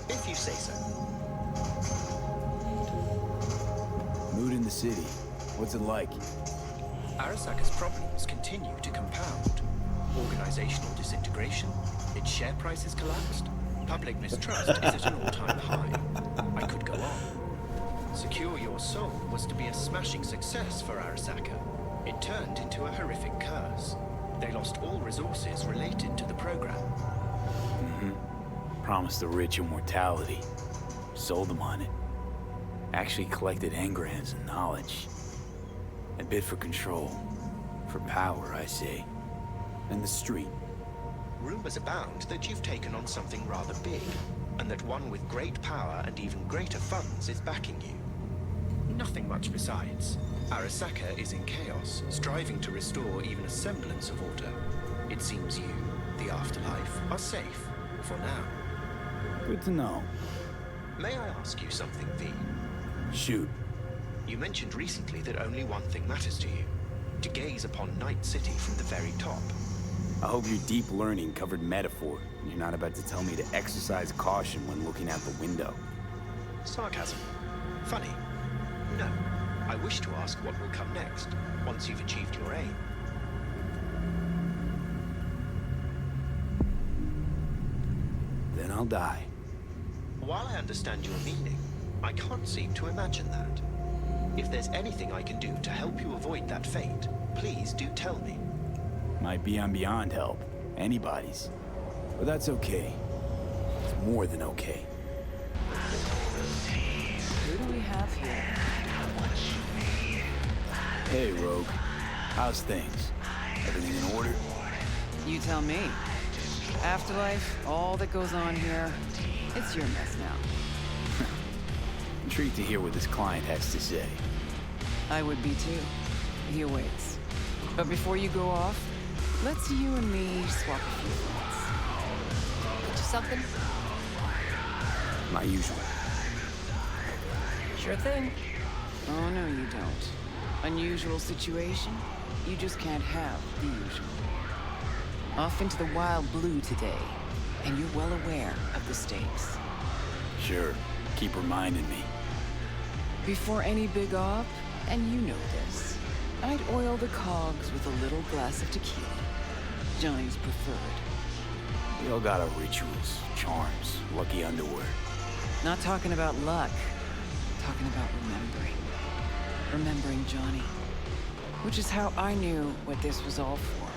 If you say so. Mood in the city. What's it like? Arasaka's problems continue to compound. Organizational disintegration, its share price has collapsed. Public mistrust is at an all-time high. I could go on. Secure Your Soul was to be a smashing success for Arasaka. It turned into a horrific curse. They lost all resources related to the program. Promised the rich immortality. Sold them on it. Actually collected engrams and knowledge. A bid for control. For power, I say. And the street. Rumors abound that you've taken on something rather big, and that one with great power and even greater funds is backing you. Nothing much besides. Arasaka is in chaos, striving to restore even a semblance of order. It seems you, the afterlife, are safe, for now. Good to know. May I ask you something, V? Shoot. You mentioned recently that only one thing matters to you. To gaze upon Night City from the very top. I hope your deep learning covered metaphor, and you're not about to tell me to exercise caution when looking out the window. Sarcasm. Funny. No. I wish to ask what will come next, once you've achieved your aim. Then I'll die. While I understand your meaning, I can't seem to imagine that. If there's anything I can do to help you avoid that fate, please do tell me. Might be I'm beyond help. Anybody's. But that's okay. It's more than okay. Who do we have here? Hey, Rogue. How's things? Everything in order? You tell me. Afterlife, all that goes on here, it's your mess now. Intrigued to hear what this client has to say. I would be too. He awaits. But before you go off, let's you and me swap a few thoughts. Get you something? My usual. Sure thing. Oh, no, you don't. Unusual situation? You just can't have the usual. Off into the wild blue today, and you're well aware of the stakes. Sure. Keep reminding me. Before any big op, and you know this, I'd oil the cogs with a little glass of tequila. Johnny's preferred. We all got our rituals, charms, lucky underwear. Not talking about luck. Talking about remembering. Remembering Johnny. Which is how I knew what this was all for.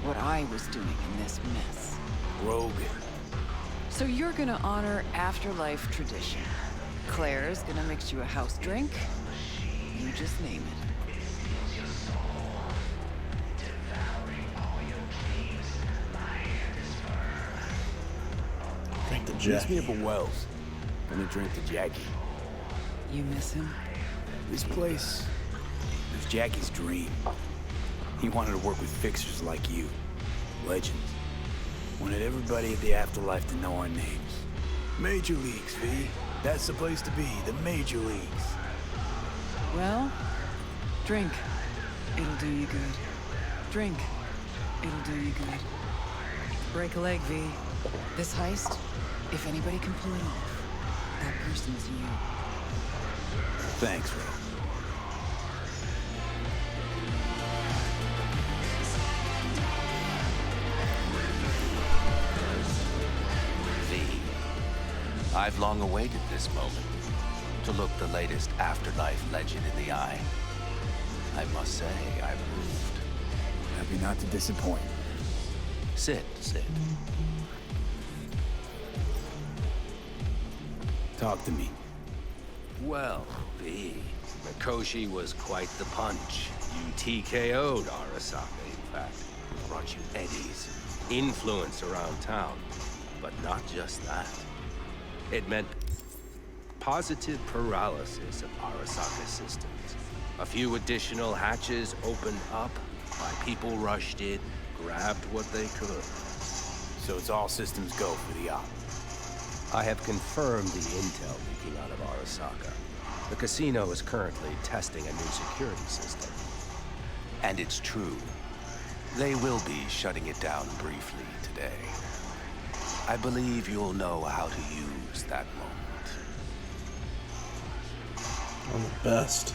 What I was doing in this mess. Rogue. So you're gonna honor afterlife tradition. Claire's gonna mix you a house drink. You just name it. Drink the Miss Jackie. me up at Wells. Gonna drink the Jackie. You miss him? This place was Jackie's dream. He wanted to work with fixers like you. Legends. Wanted everybody at the afterlife to know our names. Major leagues, V. That's the place to be, the major leagues. Well, drink. It'll do you good. Drink. It'll do you good. Break a leg, V. This heist, if anybody can pull it off, that person's you. Thanks, Ro. I've long awaited this moment, to look the latest afterlife legend in the eye. I must say, I'm moved. Happy not to disappoint. Sit. Talk to me. Well, B, Mikoshi was quite the punch. You TKO'd Arasaka, in fact. Brought you eddies. influence around town. But not just that. It meant positive paralysis of Arasaka systems. A few additional hatches opened up, my people rushed in, grabbed what they could. So it's all systems go for the op. I have confirmed the intel leaking out of Arasaka. The casino is currently testing a new security system. And it's true. They will be shutting it down briefly today. I believe you'll know how to use that moment. I'm the best.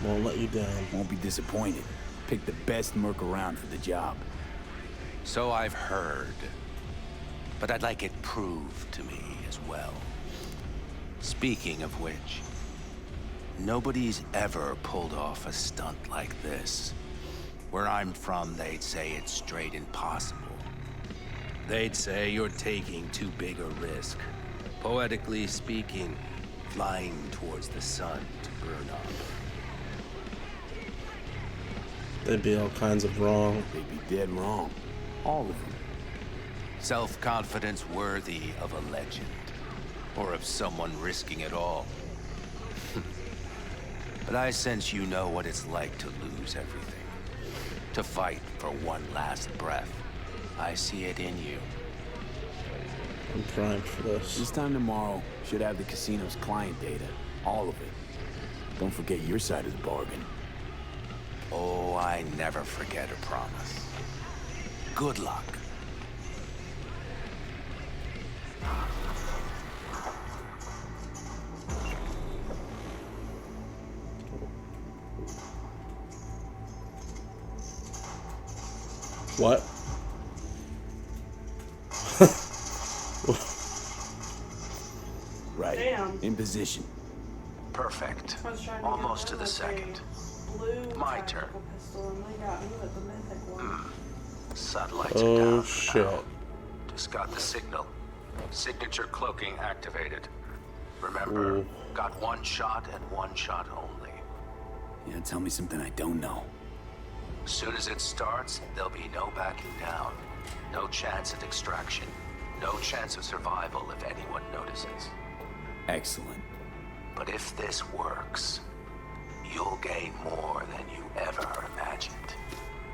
Won't let you down. Won't be disappointed. Pick the best merc around for the job. So I've heard. But I'd like it proved to me as well. Speaking of which, nobody's ever pulled off a stunt like this. Where I'm from, they'd say it's straight impossible. They'd say you're taking too big a risk. Poetically speaking, flying towards the sun to burn up. They'd be all kinds of wrong. They'd be dead wrong. All of them. Self-confidence worthy of a legend. Or of someone risking it all. But I sense you know what it's like to lose everything. To fight for one last breath. I see it in you. I'm primed for this. This time tomorrow, should have the casino's client data. All of it. Don't forget your side of the bargain. Oh, I never forget a promise. Good luck. What? Right. Damn. In position. Perfect. I was trying to Almost get to the with second. a blue My turn. tactical pistol, and they got me with the mythic one. Satellites Oh, are down for shit. now. Just got the signal. Signature cloaking activated. Remember, got one shot and one shot only. Yeah, tell me something I don't know. As soon as it starts, there'll be no backing down. No chance at extraction. No chance of survival if anyone notices. Excellent. But if this works, you'll gain more than you ever imagined.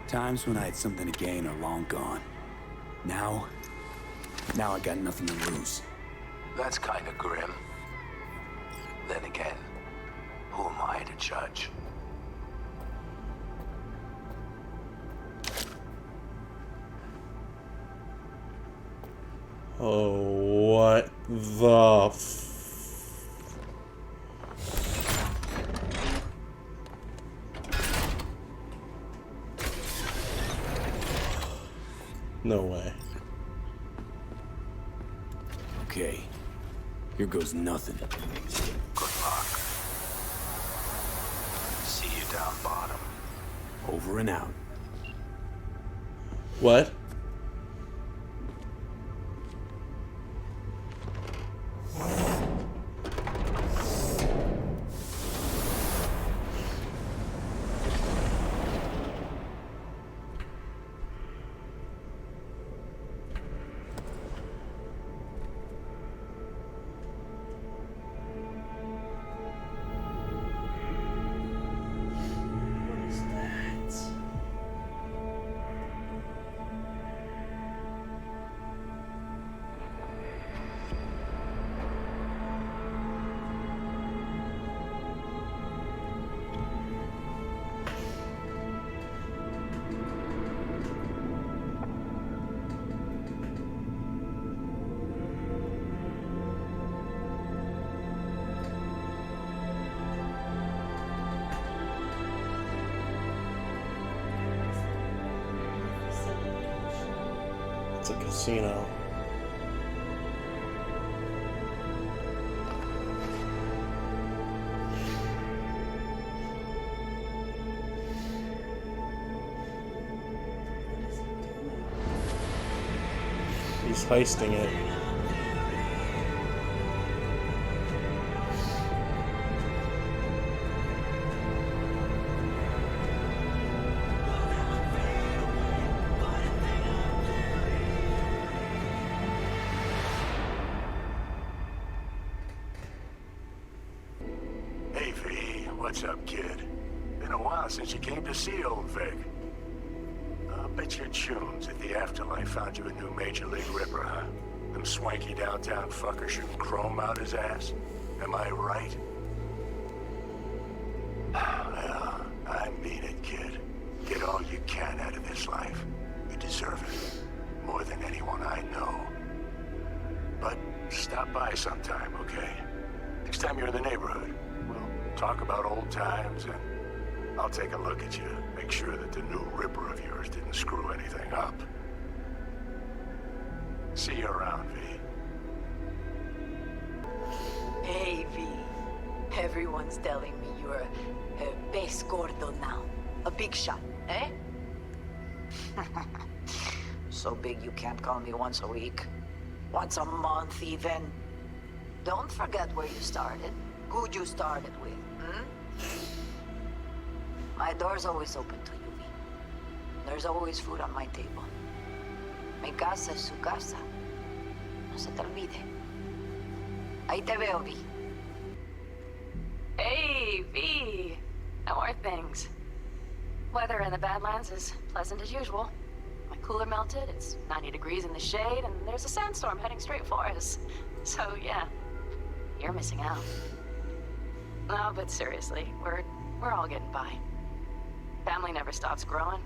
Times when I had something to gain are long gone. Now I got nothing to lose. That's kind of grim. Then again, who am I to judge? Oh, what the No way. Okay. Here goes nothing. Good luck. See you down bottom. Over and out. What? What is that? It's a casino. He's heisting it. What's up, kid? Been a while since you came to see old Vic. I'll bet your tunes that the afterlife found you a new Major League Ripper, huh? Them swanky downtown fuckers shooting chrome out his ass? Am I right? Well, I mean it, kid. Get all you can out of this life. You deserve it. More than anyone I know. But stop by sometime, okay? Next time you're in the neighborhood, we'll talk about old times and I'll take a look at you. Make sure that the new Ripper of yours didn't screw anything up. See you around, V. Hey, V. Everyone's telling me you're a base gordo now. A big shot, eh? So big you can't call me once a week. Once a month, even. Don't forget where you started. Who you started with, My door's always open to you, V. There's always food on my table. Mi casa es su casa. No se te olvide. Ahí te veo, V. Hey, V. How are things? Weather in the Badlands is pleasant as usual. My cooler melted, it's 90 degrees in the shade, and there's a sandstorm heading straight for us. So, yeah, you're missing out. No, but seriously, we're all getting by. Family never stops growing.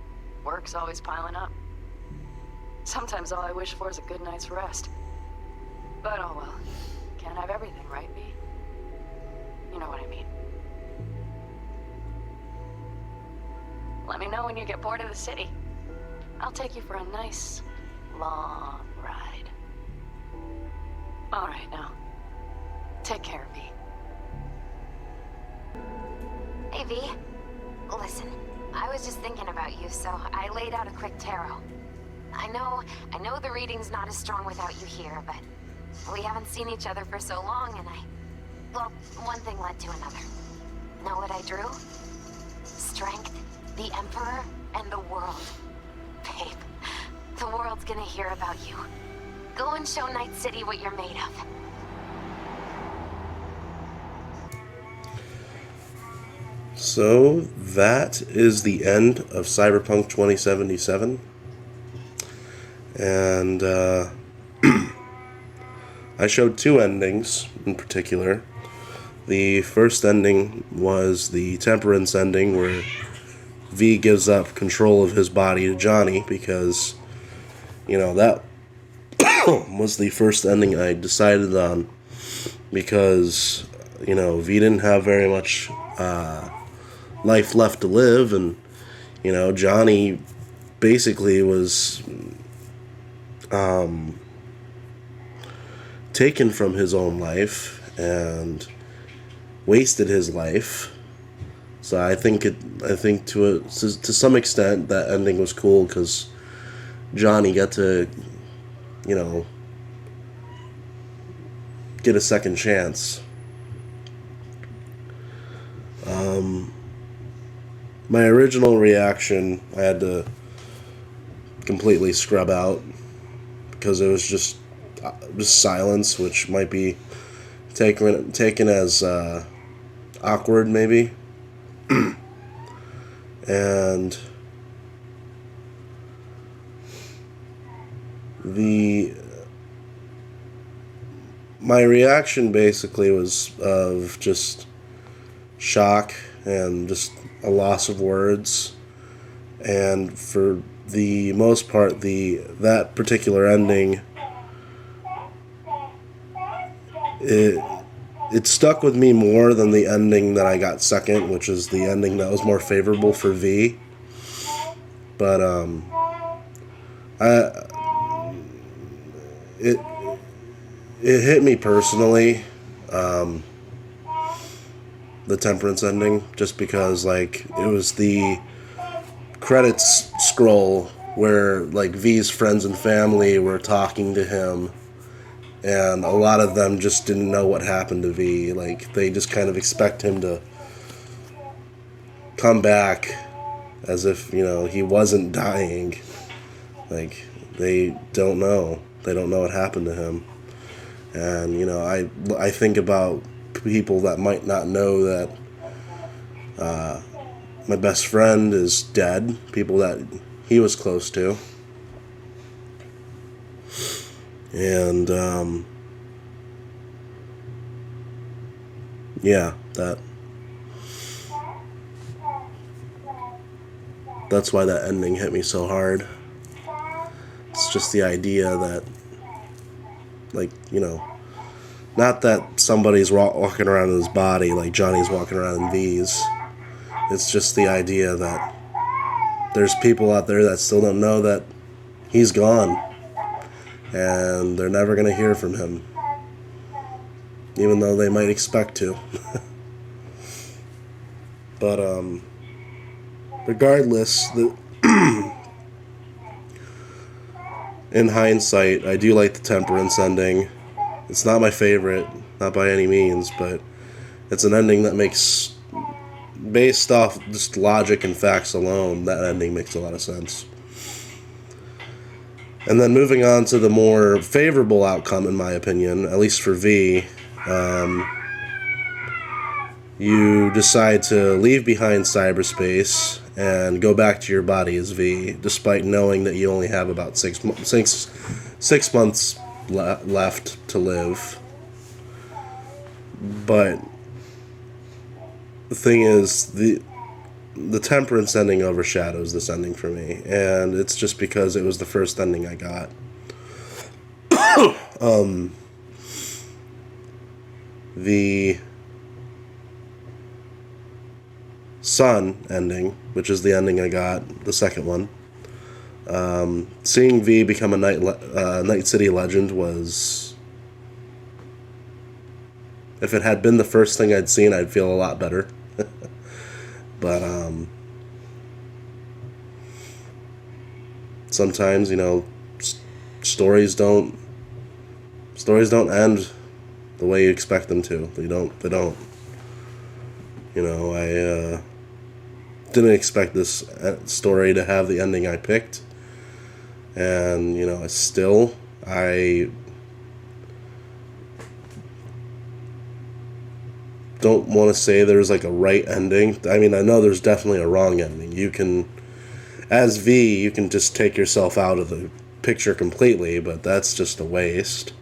Work's always piling up. Sometimes all I wish for is a good night's rest. But oh well. Can't have everything, right, V? You know what I mean. Let me know when you get bored of the city. I'll take you for a nice, long ride. All right, now. Take care, V. Hey, V. Listen, I was just thinking about you, so I laid out a quick tarot. I know the reading's not as strong without you here, but we haven't seen each other for so long, and well, one thing led to another. Know what I drew? Strength, the Emperor, and the world. Babe, the world's gonna hear about you. Go and show Night City what you're made of. So that is the end of Cyberpunk 2077. And I showed two endings in particular. The first ending was the Temperance ending, where V gives up control of his body to Johnny because, that was the first ending I decided on because, V didn't have very much life left to live, and, Johnny basically was taken from his own life and wasted his life. So I think to some extent that ending was cool because Johnny got to, get a second chance. My original reaction I had to completely scrub out because it was just silence, which might be taken as awkward, maybe. And my reaction basically was of just shock and just a loss of words, and for the most part that particular ending, it stuck with me more than the ending that I got second, which is the ending that was more favorable for V. But it hit me personally, the Temperance ending, just because it was the credits scroll where V's friends and family were talking to him, and a lot of them just didn't know what happened to V. They just kind of expect him to come back as if, he wasn't dying. They don't know. They don't know what happened to him. And, I think about people that might not know that My best friend is dead, people that he was close to. And, yeah, that's why that ending hit me so hard. It's just the idea that, like, you know, not that somebody's walking around in his body like Johnny's walking around in V's. It's just the idea that there's people out there that still don't know that he's gone. And they're never going to hear from him. Even though they might expect to. But, regardless, in hindsight, I do like the Temperance ending. It's not my favorite, not by any means, but it's an ending that makes, based off just logic and facts alone, that ending makes a lot of sense. And then moving on to the more favorable outcome, in my opinion, at least for V, you decide to leave behind cyberspace and go back to your body as V, despite knowing that you only have about 6 months left to live. But the thing is, the Temperance ending overshadows this ending for me, and it's just because it was the first ending I got. The Sun ending, which is the ending I got, the second one. Seeing V become a Night City legend was... If it had been the first thing I'd seen, I'd feel a lot better. But, sometimes, you know, stories don't end the way you expect them to. They don't. You know, I didn't expect this story to have the ending I picked. And, you know, I don't want to say there's like a right ending. I mean, I know there's definitely a wrong ending. You can, as V, you can just take yourself out of the picture completely, but that's just a waste.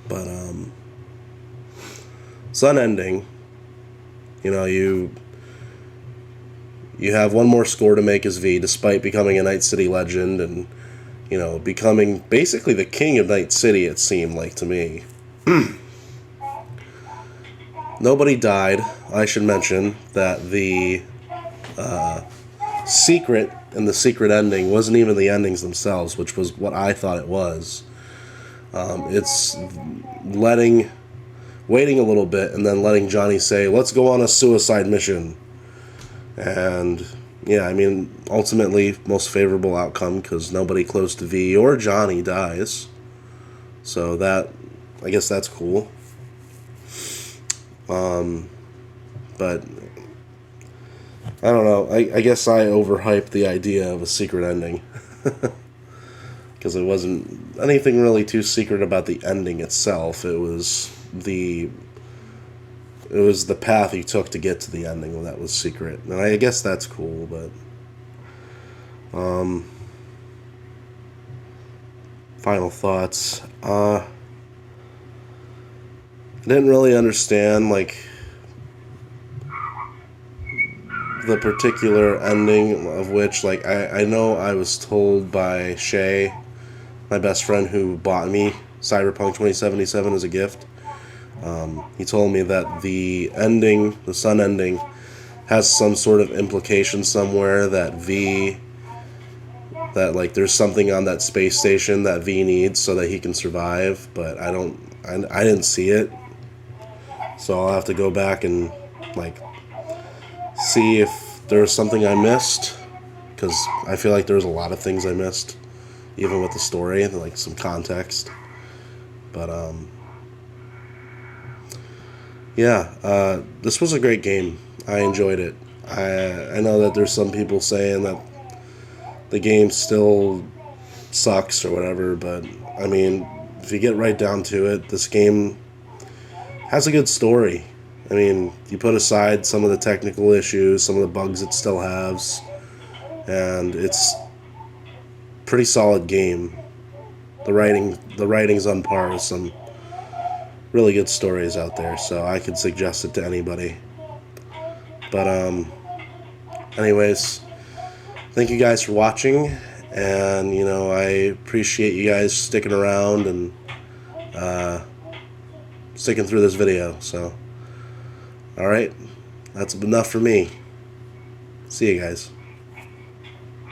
But, Sun ending, you know, you have one more score to make as V, despite becoming a Night City legend and, you know, becoming basically the king of Night City, it seemed like to me. Nobody died. I should mention that the secret and the secret ending wasn't even the endings themselves, which was what I thought it was. It's waiting a little bit and then letting Johnny say, let's go on a suicide mission. And yeah, I mean, ultimately, most favorable outcome because nobody close to V or Johnny dies. So I guess that's cool. But I don't know. I guess I overhyped the idea of a secret ending. Because it wasn't anything really too secret about the ending itself. It was the path he took to get to the ending that was secret. And I guess that's cool, but final thoughts. I didn't really understand like the particular ending of which, like, I know I was told by Shay, my best friend who bought me Cyberpunk 2077 as a gift. He told me that the Sun ending, has some sort of implication somewhere that there's something on that space station that V needs so that he can survive, but I didn't see it. So I'll have to go back and, like, see if there's something I missed, because I feel like there's a lot of things I missed, even with the story, like some context. But, yeah, this was a great game. I enjoyed it. I know that there's some people saying that the game still sucks or whatever, but, I mean, if you get right down to it, this game has a good story. I mean, you put aside some of the technical issues, some of the bugs it still has, and it's pretty solid game. The writing's on par with some really good stories out there, so I could suggest it to anybody. But anyways, thank you guys for watching, and you know, I appreciate you guys sticking around and sticking through this video. So, all right, that's enough for me. See you guys.